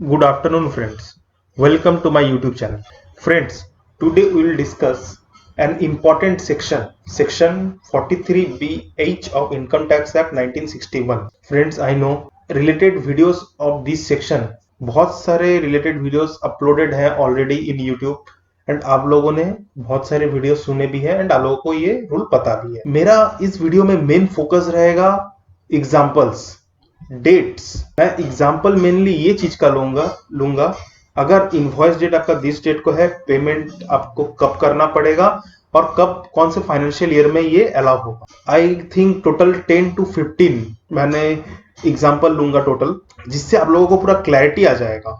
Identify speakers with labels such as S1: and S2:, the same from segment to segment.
S1: Good afternoon, friends. Welcome to my YouTube channel. Friends, today we will discuss an important section 43BH of Income Tax Act 1961. Friends, I know related videos of this section, बहुत सारे related videos uploaded हैं already in YouTube and आप लोगों ने बहुत सारे video सुने भी हैं एंड आप लोगों को ये रूल पता भी है। मेरा इस वीडियो में मेन फोकस रहेगा एग्जांपल्स, डेट्स। मैं एग्जांपल मेनली ये चीज का लूंगा अगर इनवॉइस डेट आपका दिस डेट को है, पेमेंट आपको कब करना पड़ेगा और कब कौन से फाइनेंशियल ईयर में ये अलाउ होगा। आई थिंक टोटल 10 to 15 मैंने एग्जांपल लूंगा टोटल, जिससे आप लोगों को पूरा क्लैरिटी आ जाएगा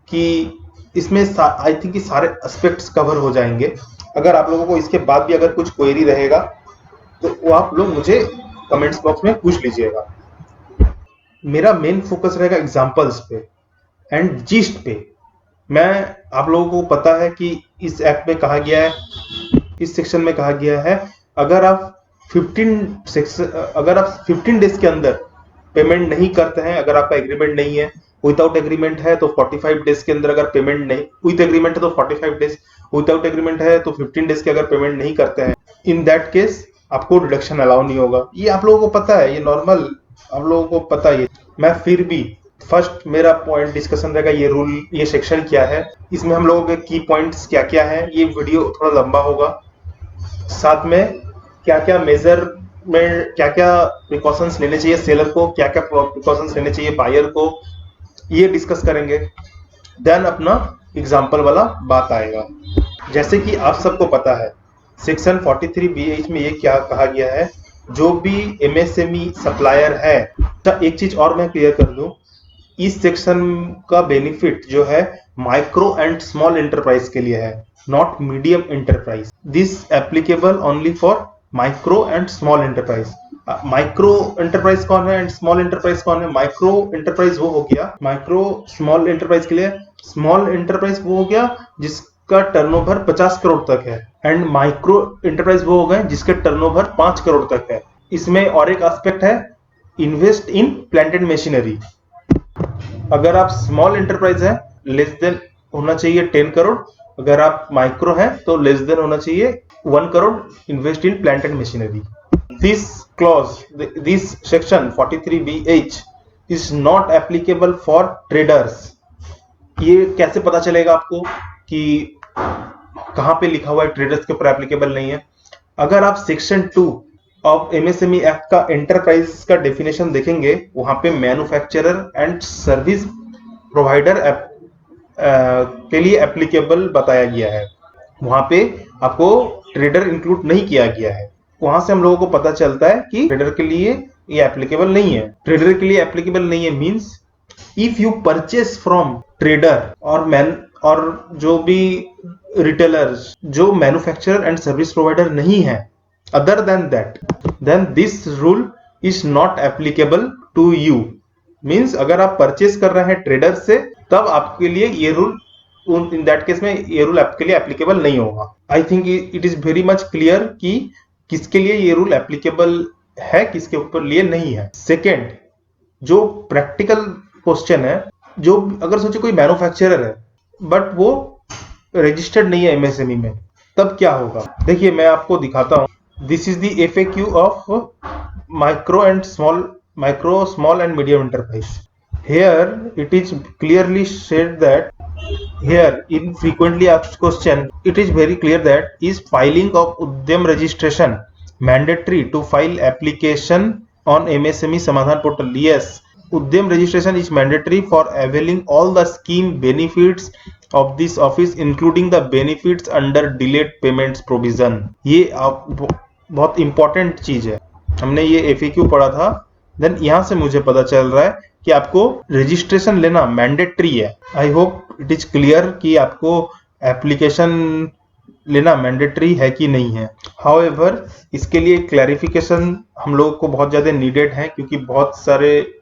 S1: कि इसमें आई थिंक कि सारे एस्पेक्ट्स कवर हो जाएंगे। अगर आप लोगों को इसके बाद भी अगर कुछ क्वेरी रहेगा तो वो आप लोग मुझे कमेंट्स बॉक्स में पूछ लीजिएगा। मेरा मेन फोकस रहेगा एग्जांपल्स पे एंड जिस्ट पे। मैं आप लोगों को पता है कि इस एक्ट में कहा गया है, इस सेक्शन में कहा गया है अगर आप 15 डेज के अंदर पेमेंट नहीं करते हैं, अगर आपका एग्रीमेंट नहीं है, विदाउट एग्रीमेंट है तो 45 डेज के अंदर, अगर पेमेंट नहीं, विद एग्रीमेंट है तो 45 डेज, विदाउट एग्रीमेंट है तो 15 डेज के अगर पेमेंट नहीं करते हैं, इन दैट केस आपको डिडक्शन अलाउ नहीं होगा। ये आप लोगों को पता है, ये नॉर्मल आप लोगों को पता है। मैं फिर भी फर्स्ट मेरा पॉइंट डिस्कशन रहेगा ये रूल, ये सेक्शन क्या है, इसमें हम लोगों के की पॉइंट्स क्या क्या है। ये वीडियो थोड़ा लंबा होगा, साथ में क्या क्या मेजर में क्या क्या प्रिकॉशंस लेने चाहिए सेलर को, क्या क्या प्रिकॉशंस लेने चाहिए बायर को, ये डिस्कस करेंगे। देन अपना एग्जांपल वाला बात आएगा। जैसे कि आप सबको पता है सेक्शन 43BH में ये क्या कहा गया है, जो भी एमएसएमई सप्लायर है। एक चीज और मैं क्लियर कर दूं, इस सेक्शन का बेनिफिट जो है माइक्रो एंड स्मॉल एंटरप्राइज के लिए है, not medium enterprise. This applicable only for micro and small enterprise. Micro enterprise कौन है एंड स्मॉल एंटरप्राइज कौन है? माइक्रो एंटरप्राइज वो हो गया, माइक्रो स्मॉल एंटरप्राइज के लिए स्मॉल एंटरप्राइज वो हो गया जिसका टर्नओवर 50 करोड़ तक है, एंड माइक्रो एंटरप्राइज वो हो गए जिसके टर्नओवर 5 करोड़ तक है। इसमें और एक एस्पेक्ट है, invest in plant and machinery. अगर आप स्मॉल एंटरप्राइज है लेस देन होना चाहिए 10 करोड़, अगर आप माइक्रो है तो लेस देन होना चाहिए 1 crore invest in plant and machinery. This clause, this section 43BH is not applicable for traders. ये कैसे पता चलेगा आपको कि कहां पे लिखा हुआ है ट्रेडर्स के ऊपर एप्लीकेबल नहीं है? अगर आप सेक्शन 2 ऑफ एमएसएमई एक्ट का एंटरप्राइज का डेफिनेशन देखेंगे, वहां पे मैन्युफैक्चरर एंड सर्विस प्रोवाइडर के लिए एप्लीकेबल बताया गया है, वहां पे आपको ट्रेडर इंक्लूड नहीं किया गया है। वहां से हम लोगों को पता चलता है कि ट्रेडर के लिए ये एप्लीकेबल नहीं है। ट्रेडर के लिए एप्लीकेबल नहीं है means if you purchase from trader और जो भी रिटेलर्स जो मैन्युफैक्चरर एंड सर्विस प्रोवाइडर नहीं है, other than that, then this rule is not applicable to you। Means अगर आप परचेस कर रहे हैं ट्रेडर से तब आपके लिए ये रूल, इन दैट केस में ये रूल आपके लिए एप्लीकेबल नहीं होगा। I think it is very much clear कि किसके लिए ये रूल एप्लीकेबल है, किसके ऊपर लिए नहीं है। सेकेंड, जो प्रैक्टिकल क्वेश्चन है, जो अगर सोचे कोई मैन्युफैक्चरर है बट वो रजिस्टर्ड नहीं है एमएसएमई में, तब क्या होगा? देखिए मैं आपको दिखाता हूं। This is the FAQ of micro, small and medium enterprise. Here it is clearly said that here in frequently asked question, it is very clear that is filing of Udyam registration mandatory to file application on MSME Samadhan portal? Yes, Udyam registration is mandatory for availing all the scheme benefits of this office including the benefits under delayed payments provision। ये आप बहुत important चीज है, हमने ये FAQ पढ़ा था। Then यहां से मुझे पता चल रहा है कि आपको रजिस्ट्रेशन लेना मैंडेटरी है। I hope it is clear कि आपको एप्लीकेशन लेना मैंडेटरी है कि नहीं है। हाउएवर इसके लिए क्लैरिफिकेशन हम लोगों को बहुत ज्यादा नीडेड है, क्योंकि बहुत सारे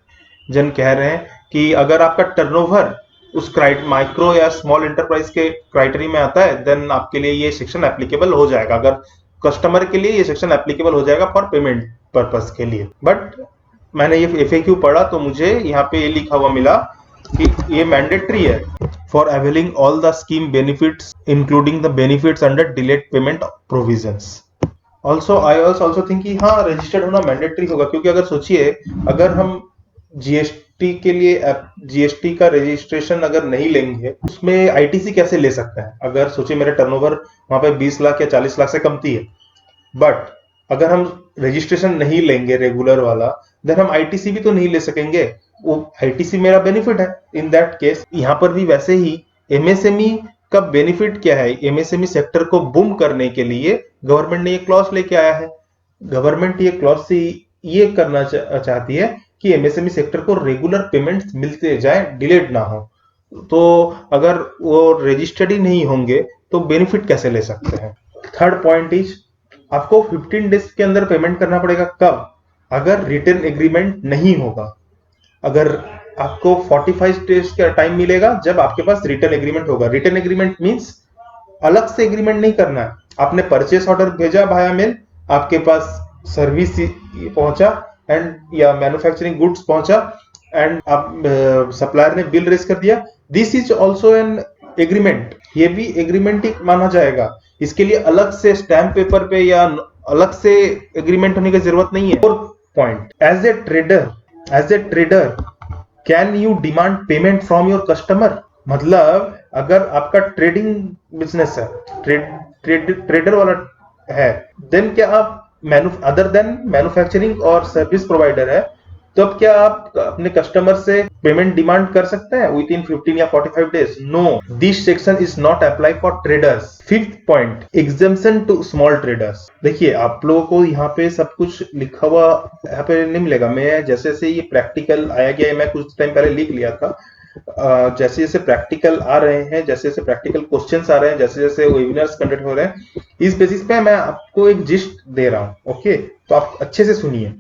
S1: जन कह रहे हैं कि अगर आपका टर्नओवर उस माइक्रो या स्मॉल एंटरप्राइज के क्राइटेरिया में आता है देन आपके लिए ये सेक्शन एप्लीकेबल हो जाएगा। अगर कस्टमर के लिए ये सेक्शन एप्लीकेबल हो जाएगा फॉर पेमेंट पर्पस के लिए। बट मैंने ये FAQ पढ़ा तो मुझे यहाँ पे ये लिखा हुआ मिला कि ये मैंडेटरी है for availing all the scheme benefits including the benefits under delayed payment provisions. Also I also think कि हाँ रजिस्टर्ड होना मैंडेटरी होगा, क्योंकि अगर सोचिए अगर हम जीएसटी के लिए जीएसटी का रजिस्ट्रेशन अगर नहीं लेंगे उसमें आईटीसी कैसे ले सकते हैं? अगर सोचिए मेरा टर्नओवर वहां पे 20 लाख या 40 लाख से कमती है, बट अगर हम रजिस्ट्रेशन नहीं लेंगे रेगुलर वाला, देन हम आईटीसी भी तो नहीं ले सकेंगे। वो आईटीसी मेरा बेनिफिट है इन दैट केस। यहाँ पर भी वैसे ही एमएसएमई का बेनिफिट क्या है? एमएसएमई सेक्टर को बूम करने के लिए गवर्नमेंट ने ये क्लॉज लेके आया है। गवर्नमेंट ये क्लॉज से ये करना चाहती है कि एमएसएमई सेक्टर को रेगुलर पेमेंट्स मिलते जाए, डिलेड ना हो। तो अगर वो रजिस्टर्ड ही नहीं होंगे तो बेनिफिट कैसे ले सकते हैं? थर्ड पॉइंट इज आपको 15 डेज के अंदर पेमेंट करना पड़ेगा। कब? अगर रिटर्न एग्रीमेंट नहीं होगा। अगर आपको 45 डेज का टाइम मिलेगा जब आपके पास रिटर्न एग्रीमेंट होगा। रिटर्न एग्रीमेंट मींस अलग से एग्रीमेंट नहीं करना है। आपने परचेस ऑर्डर भेजा भाया मेल, आपके पास सर्विस पहुंचा एंड या मैन्युफैक्चरिंग गुड्स पहुंचा एंड आप सप्लायर ने बिल रेज कर दिया, this is also an agreement. ये भी एग्रीमेंट ही माना जाएगा। इसके लिए अलग से स्टैम्प पेपर पे या अलग से एग्रीमेंट होने की जरूरत नहीं है। Fourth point, as a trader can you demand payment from your customer? मतलब अगर आपका ट्रेडिंग बिजनेस है, ट्रेडर वाला है, देन क्या आप अदर देन मैन्युफैक्चरिंग और सर्विस प्रोवाइडर है, तो अब क्या आप अपने कस्टमर से पेमेंट डिमांड कर सकते हैं विद इन 15 या 45 days? No, this section is not apply for traders. Fifth point, exemption to small traders. देखिए आप लोगों को यहाँ पे सब कुछ लिखा हुआ यहाँ पे नहीं मिलेगा। मैं जैसे जैसे ये प्रैक्टिकल आया गया है, मैं कुछ टाइम पहले लिख लिया था, जैसे जैसे प्रैक्टिकल आ रहे हैं, जैसे जैसे प्रैक्टिकल क्वेश्चंस आ रहे हैं, जैसे जैसे वेबिनार्स कंडक्ट हो रहे हैं, इस बेसिस पे मैं आपको एक जिस्ट दे रहा हूँ। ओके, तो आप अच्छे से सुनिए।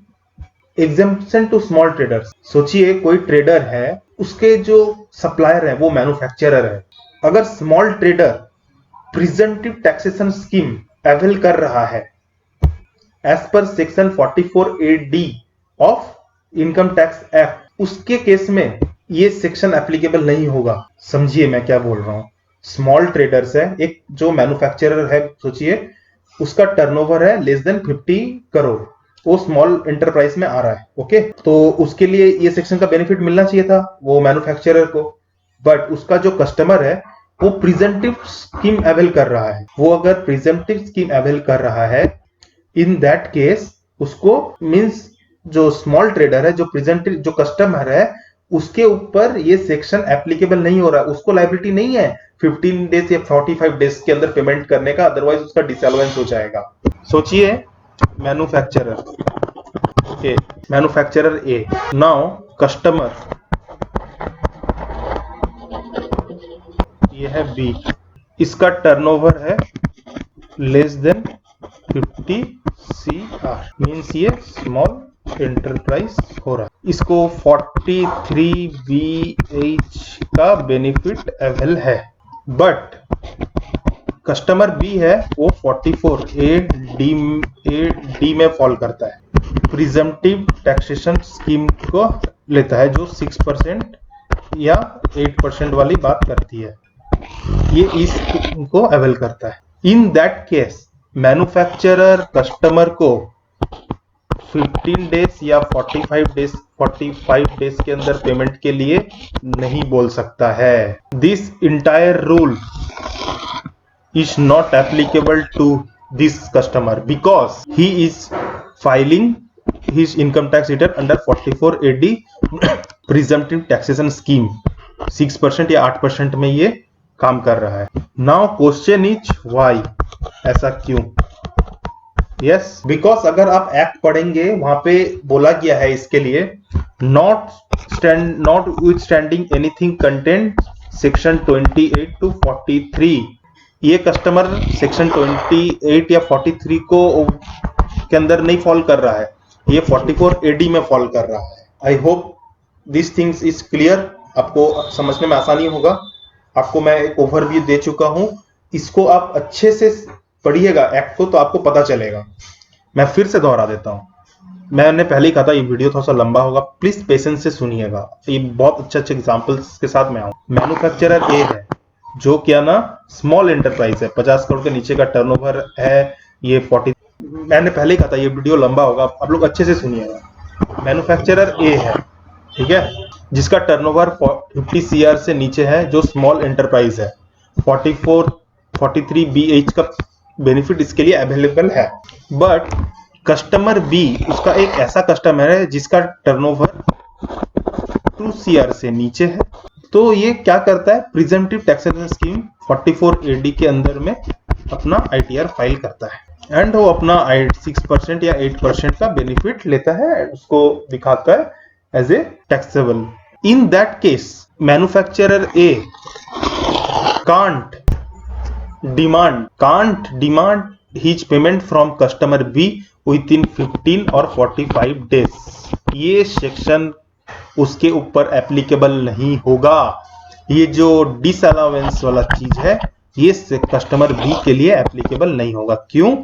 S1: एग्जेम्पशन टू स्मॉल ट्रेडर्स, सोचिए कोई ट्रेडर है, उसके जो सप्लायर है वो मैन्युफैक्चरर है। अगर small trader presumptive taxation scheme avail कर रहा है as per section 44A(d) of income tax act, उसके केस में ये सेक्शन एप्लीकेबल नहीं होगा। समझिए मैं क्या बोल रहा हूं। स्मॉल ट्रेडर्स है, एक जो मैन्युफैक्चरर है, सोचिए उसका टर्नओवर है लेस देन 50 करोड़, वो स्मॉल एंटरप्राइज में आ रहा है। ओके, तो उसके लिए ये सेक्शन का बेनिफिट मिलना चाहिए था वो मैन्युफैक्चरर को, बट उसका जो कस्टमर है वो प्रिजेंटिव स्कीम अवेल कर रहा है। वो अगर प्रिजेंटिव स्कीम अवेल कर रहा है, इन दैट केस उसको मींस जो स्मॉल ट्रेडर है, जो प्रेजेंट जो कस्टमर है, उसके ऊपर ये सेक्शन एप्लीकेबल नहीं हो रहा, उसको लायबिलिटी नहीं है 15 डेज या 45 डेज के अंदर पेमेंट करने का, अदरवाइज उसका डिसअलाउंस हो जाएगा। सोचिए मैन्युफैक्चरर, ओके, मैन्युफैक्चरर ए, नाउ कस्टमर ये है बी, इसका टर्नओवर है लेस देन 50 CR, मींस ये स्मॉल एंटरप्राइज हो रहा है। इसको 43BH का बेनिफिट अवेल है, बट कस्टमर बी है वो 44A(d) में फॉल करता है, प्रिजम्पटिव टैक्सेशन स्कीम को लेता है, जो 6% या 8% वाली बात करती है, ये इस को अवेल करता है। इन दैट केस मैन्युफैक्चरर कस्टमर को 15 डेज या 45 डेज के अंदर पेमेंट के लिए नहीं बोल सकता है। This entire rule is not applicable to this customer because he is filing his income tax return under 44AD presumptive taxation scheme. 6% या 8% में ये काम कर रहा है। नाउ क्वेश्चन इज व्हाई, ऐसा क्यों? यस, बिकॉज अगर आप एक्ट पढ़ेंगे वहां पे बोला गया है इसके लिए not with standing anything content section 28 to 43। ये कस्टमर सेक्शन 28 या 43 को के अंदर नहीं फॉल कर रहा है, ये 44AD में फॉल कर रहा है। I hope this things is clear, आपको समझने में आसानी होगा। आपको मैं एक ओवरव्यू दे चुका हूं, इसको आप अच्छे से पढ़िएगा एक्ट को, तो आपको पता चलेगा। मैं फिर से दोहरा देता हूं, मैंने पहले ही कहा था ये वीडियो थोड़ा सा लंबा होगा, प्लीज पेशेंस से सुनिएगा, ये बहुत अच्छे अच्छे एग्जांपल्स के साथ मैं आऊँ। मैन्युफैक्चरर ए है जो क्या ना स्मॉल एंटरप्राइज है, 50 करोड़ के नीचे का टर्नओवर है, ये 40, मैंने पहले ही कहा था ये वीडियो लंबा होगा, आप लोग अच्छे से सुनिएगा। मैन्युफैक्चरर ए है, ठीक है, जिसका टर्नओवर 50 सीआर से नीचे है, जो स्मॉल एंटरप्राइज है, 43 BH का बेनिफिट इसके लिए अवेलेबल है। बट कस्टमर बी उसका एक ऐसा कस्टमर है जिसका टर्नओवर 2 CR से नीचे है, तो ये क्या करता है, प्रिजेंटिव टैक्सेशन स्कीम 44 AD के अंदर में अपना ITR फाइल करता है एंड वो अपना 6% या 8% का बेनिफिट लेता है, उसको दिखाता है as a taxable. In that case manufacturer a can't demand his payment from customer B within 15 और 45 days। ये सेक्शन उसके ऊपर एप्लीकेबल नहीं होगा। ये जो डिसअलाउंस वाला चीज है ये कस्टमर बी के लिए एप्लीकेबल नहीं होगा। क्यों?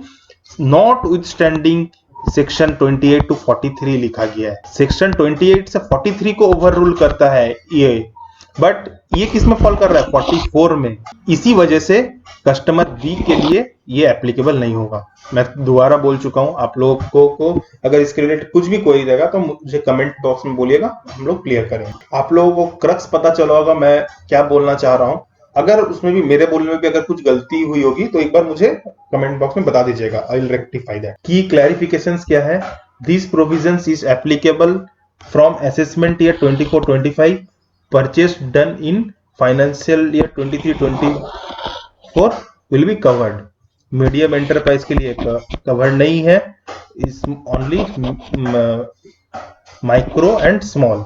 S1: Not with standing section 28 to 43 लिखा गया है। सेक्शन 28 से 43 को ओवर रूल करता है ये, बट ये किस में फॉल कर रहा है, 44 में। इसी वजह से कस्टमर बी के लिए ये एप्लीकेबल नहीं होगा। मैं दोबारा बोल चुका हूं, आप लोगों को अगर इसके रिलेटेड कुछ भी क्वेरी रहेगा तो मुझे कमेंट बॉक्स में बोलिएगा, हम लोग क्लियर करेंगे। आप लोगों को क्रक्स पता चला होगा मैं क्या बोलना चाह रहा हूं। अगर उसमें भी मेरे बोलने में भी अगर कुछ गलती हुई होगी तो एक बार मुझे कमेंट बॉक्स में बता दीजिएगा, आई विल रेक्टिफाई दैट। की क्लैरिफिकेशंस क्या है, this provisions is applicable from assessment year 24-25 purchase done in financial year 23-24 will be covered। Medium enterprise के लिए कवर्ड नहीं है, इस only micro and small.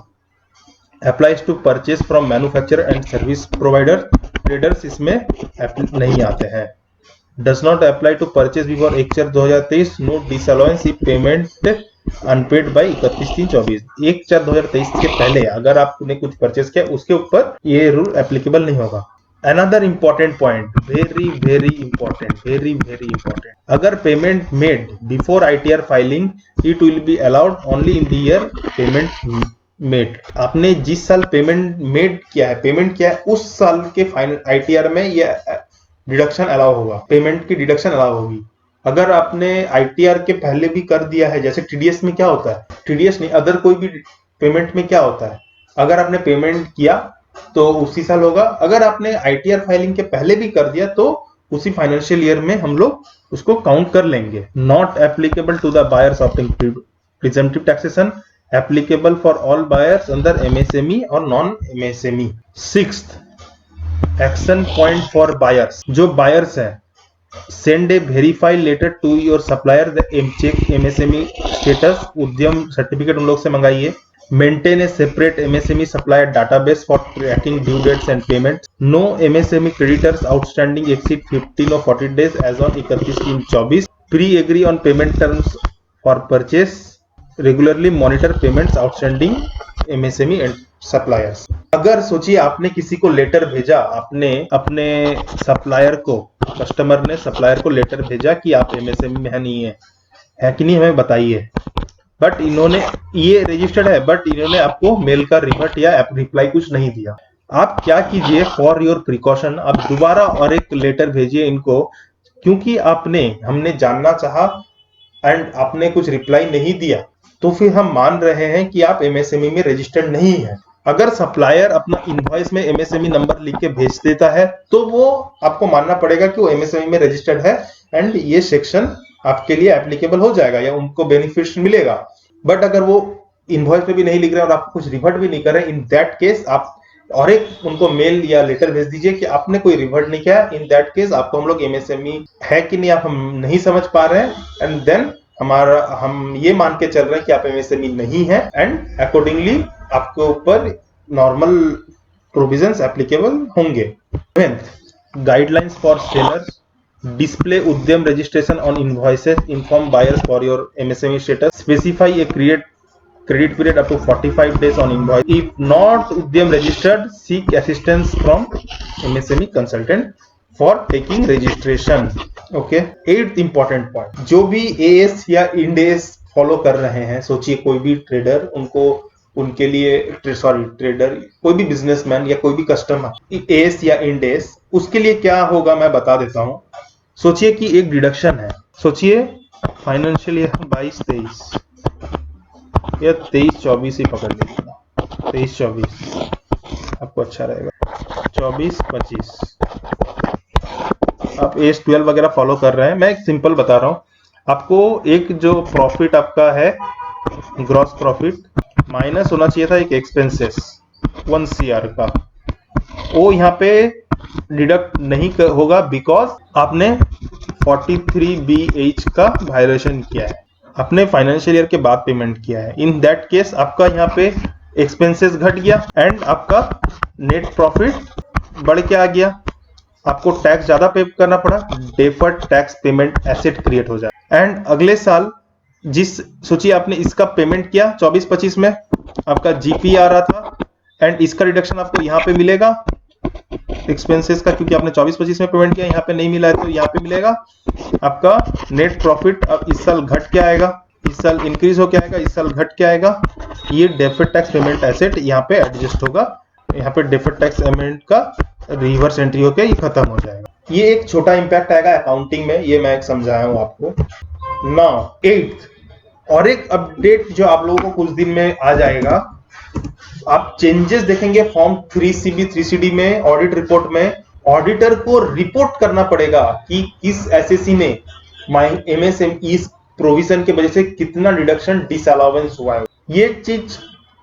S1: Applies to purchase from manufacturer and service provider, traders इसमें नहीं आते हैं। Does not apply to purchase before 1/4/2023, no disallowance if payment unpaid by 31/3/24। 1/4/2023 के पहले अगर आपने कुछ परचेज किया उसके ऊपर ये रूल एप्लीकेबल नहीं होगा। Another important point, very important, अगर payment made before ITR filing it will be allowed only in the year payment made. आपने जिस साल पेमेंट मेड किया है, पेमेंट किया है, उस साल के फाइनल ITR में ये डिडक्शन अलाउ होगा, पेमेंट की डिडक्शन अलाउ होगी। अगर आपने ITR के पहले भी कर दिया है, जैसे TDS में क्या होता है, TDS नहीं अदर कोई भी पेमेंट में क्या होता है, अगर आपने पेमेंट किया तो उसी साल होगा। अगर आपने ITR फाइलिंग के पहले भी कर दिया तो उसी फाइनेंशियल ईयर में हम लोग उसको काउंट कर लेंगे। Not applicable to the buyers opting presumptive taxation, applicable for all buyers under MSME और non MSME। Sixth action point for buyers, जो बायर्स हैं, send a verified letter to your supplier the check MSME status, उद्यम certificate उन लोग से मंगाइए। maintain a separate MSME supplier database for tracking due dates and payments। no MSME creditors outstanding exceed 15 or 40 days as on 31/3/24। pre agree on payment terms for purchase, regularly monitor payments outstanding MSME and suppliers. अगर सोचिए आपने किसी को letter भेजा, आपने अपने supplier को, customer ने सप्लायर को लेटर भेजा कि आप MSME में है कि नहीं हमें बताइए, बट इन्होंने, ये रजिस्टर्ड है बट इन्होंने आपको मेल का रिवर्ट या रिप्लाई कुछ नहीं दिया। आप क्या कीजिए, फॉर योर प्रिकॉशन आप दोबारा और एक लेटर भेजिए इनको, क्योंकि हमने जानना चाहा एंड आपने कुछ रिप्लाई नहीं दिया तो फिर हम मान रहे हैं कि आप MSME में रजिस्टर्ड नहीं है। अगर सप्लायर अपना इनवॉइस में MSME नंबर लिख के भेज देता है तो वो आपको मानना पड़ेगा कि वो MSME में रजिस्टर्ड है एंड ये सेक्शन आपके लिए एप्लीकेबल हो जाएगा या उनको बेनिफिट मिलेगा। बट अगर वो इनवॉइस पे भी नहीं लिख रहे और आपको कुछ रिवर्ट भी नहीं कर रहे, इन दैट केस आप और एक उनको मेल या लेटर भेज दीजिए कि आपने कोई रिवर्ट नहीं किया। इन दैट केस आपको हम लोग MSME है कि नहीं आप हम नहीं समझ पा रहे हैं एंड देन हम ये मान के चल रहे हैं कि आप MSME नहीं है एंड अकॉर्डिंगली आपके ऊपर नॉर्मल प्रोविजंस एप्लीकेबल होंगे। गाइडलाइंस फॉर सेलर्स, डिस्प्ले उद्यम registration on invoices, inform buyers for your MSME status, specify A credit period up to 45 days on invoice, if not udyam registered seek assistance from MSME consultant for taking registration। Okay, 8th important point, जो भी AS या IND AS follow कर रहे हैं, सोचिए कोई भी trader उनको उनके लिए ट्रेडर कोई भी बिजनेसमैन या कोई भी कस्टमर एस या इंड एस, उसके लिए क्या होगा मैं बता देता हूं। सोचिए कि एक डिडक्शन है, सोचिए फाइनेंशियल ईयर 22-23 या 23-24 ही पकड़ लीजिएगा, 23-24 आपको अच्छा रहेगा, 24-25 आप एस 12 वगैरह फॉलो कर रहे हैं। मैं एक सिंपल बता रहा हूं आपको, एक जो प्रॉफिट आपका है ग्रॉस प्रॉफिट माइनस होना चाहिए था एक एक्सपेंसेस 1 CR का, वो यहाँ पे डिडक्ट नहीं होगा बिकॉज आपने 43BH का वायलेशन किया है, अपने फाइनेंशियल ईयर के बाद पेमेंट किया है। इन दैट केस आपका यहाँ पे एक्सपेंसेस घट गया एंड आपका नेट प्रॉफिट बढ़ के आ गया, आपको टैक्स ज्यादा पे करना पड़ा, deferred tax payment asset create हो जाए। एंड अगले साल जिस सोचिए आपने इसका पेमेंट किया 24-25 में, आपका जीपी आ रहा था एंड इसका रिडक्शन आपको यहाँ पे मिलेगा एक्सपेंसेस का, क्योंकि आपने 24-25 में पेमेंट किया, यहाँ पे नहीं मिला है तो यहाँ पे मिलेगा आपका नेट प्रॉफिट। अब इस साल घट के आएगा, इस साल इंक्रीज होके आएगा, इस साल घट के आएगा, ये डेफर्ड टैक्स पेमेंट एसेट यहाँ पे एडजस्ट होगा, यहाँ पे डेफर्ड टैक्स पेमेंट का रिवर्स एंट्री होके ये खत्म हो जाएगा। ये एक छोटा इंपैक्ट आएगा अकाउंटिंग में, ये मैं समझाया हूँ आपको। नाउ 8th और एक अपडेट जो आप लोगों को कुछ दिन में आ जाएगा, आप चेंजेस देखेंगे फॉर्म 3CB 3CD में, ऑडिट रिपोर्ट में ऑडिटर को रिपोर्ट करना पड़ेगा कि किस एसएससी ने MSME प्रोविजन के वजह से कितना डिडक्शन डिसअलाउंस हुआ है। ये चीज,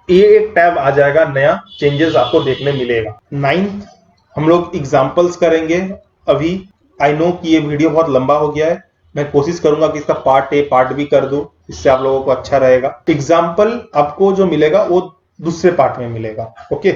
S1: ये एक टैब आ जाएगा नया, चेंजेस आपको देखने मिलेगा। 9th हम लोग एग्जांपल्स करेंगे। अभी आई नो कि ये वीडियो बहुत लंबा हो गया है, मैं कोशिश करूंगा कि इसका पार्ट A पार्ट B कर दूं, इससे आप लोगों को अच्छा रहेगा। एग्जाम्पल आपको जो मिलेगा वो दूसरे पार्ट में मिलेगा, ओके।